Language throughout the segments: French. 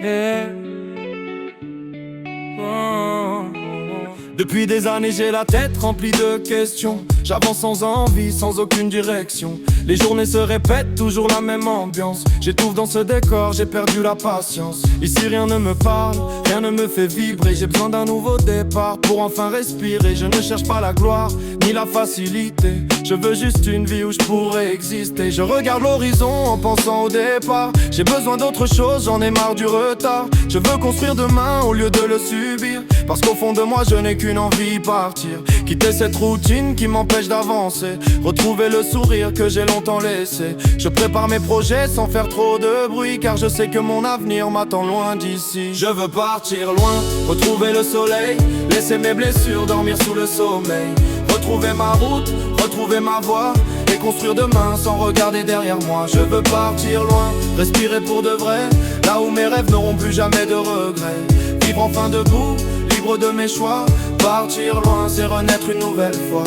Yeah. Oh. Depuis des années j'ai la tête remplie de questions. J'avance sans envie, sans aucune direction. Les journées se répètent, toujours la même ambiance. J'étouffe dans ce décor, j'ai perdu la patience. Ici rien ne me parle, rien ne me fait vibrer. J'ai besoin d'un nouveau départ pour enfin respirer. Je ne cherche pas la gloire, ni la facilité. Je veux juste une vie où je pourrais exister. Je regarde l'horizon en pensant au départ. J'ai besoin d'autre chose, j'en ai marre du retard. Je veux construire demain au lieu de le subir. Parce qu'au fond de moi je n'ai qu'une envie, partir. Quitter cette routine qui m'empêche d'avancer. Retrouver le sourire que j'ai longtemps laissé. Je prépare mes projets sans faire trop de bruit, car je sais que mon avenir m'attend loin d'ici. Je veux partir loin, retrouver le soleil. Laisser mes blessures dormir sous le sommeil. Retrouver ma route, retrouver ma voie. Et construire demain sans regarder derrière moi. Je veux partir loin, respirer pour de vrai. Là où mes rêves n'auront plus jamais de regrets. Vivre enfin debout, libre de mes choix. Partir loin, c'est renaître une nouvelle fois.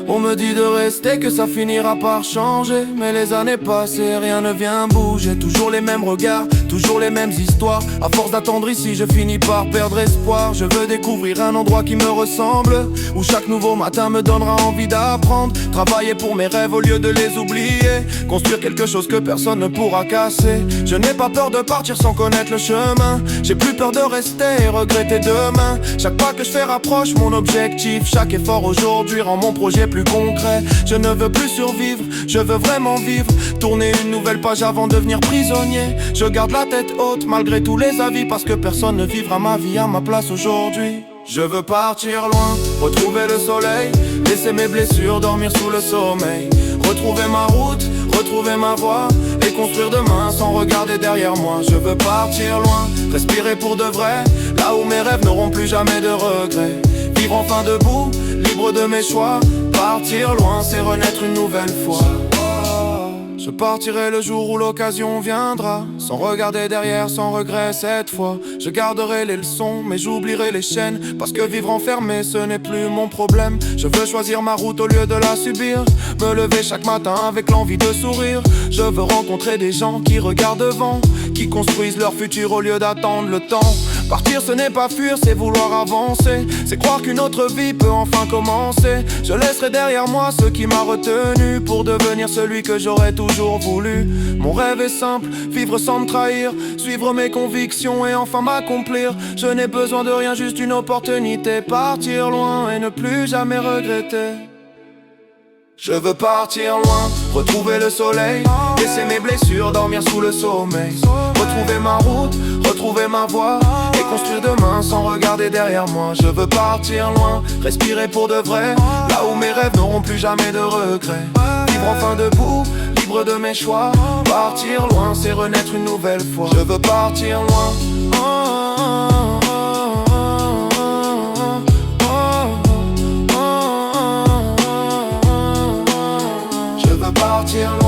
On me dit de rester, que ça finira par changer. Mais les années passent et rien ne vient bouger. Toujours les mêmes regards, toujours les mêmes histoires. À force d'attendre ici, je finis par perdre espoir. Je veux découvrir un endroit qui me ressemble, où chaque nouveau matin me donnera envie d'apprendre. Travailler pour mes rêves au lieu de les oublier. Construire quelque chose que personne ne pourra casser. Je n'ai pas peur de partir sans connaître le chemin. J'ai plus peur de rester et regretter demain. Chaque pas que je fais rapproche mon objectif. Chaque effort aujourd'hui rend mon projet plus concret. Je ne veux plus survivre, je veux vraiment vivre. Tourner une nouvelle page avant de devenir prisonnier. Je garde la tête haute malgré tous les avis, parce que personne ne vivra ma vie à ma place aujourd'hui. Je veux partir loin, retrouver le soleil. Laisser mes blessures dormir sous le sommeil. Retrouver ma route, retrouver ma voie. Et construire demain sans regarder derrière moi. Je veux partir loin, respirer pour de vrai. Là où mes rêves n'auront plus jamais de regrets. Vivre enfin debout, libre de mes choix. Partir loin, c'est renaître une nouvelle fois. Je partirai le jour où l'occasion viendra, sans regarder derrière, sans regret cette fois. Je garderai les leçons, mais j'oublierai les chaînes. Parce que vivre enfermé, ce n'est plus mon problème. Je veux choisir ma route au lieu de la subir. Me lever chaque matin avec l'envie de sourire. Je veux rencontrer des gens qui regardent devant, qui construisent leur futur au lieu d'attendre le temps. Partir ce n'est pas fuir, c'est vouloir avancer. C'est croire qu'une autre vie peut enfin commencer. Je laisserai derrière moi ce qui m'a retenu, pour devenir celui que j'aurais toujours voulu. Mon rêve est simple, vivre sans me trahir. Suivre mes convictions et enfin m'accomplir. Je n'ai besoin de rien, juste une opportunité. Partir loin et ne plus jamais regretter. Je veux partir loin, retrouver le soleil. Laisser mes blessures dormir sous le sommeil. Retrouver ma route, retrouver ma voie. Et construire demain sans regarder derrière moi. Je veux partir loin, respirer pour de vrai. Là où mes rêves n'auront plus jamais de regrets. Vivre enfin debout, libre de mes choix. Partir loin, c'est renaître une nouvelle fois. Je veux partir loin. Je veux partir loin.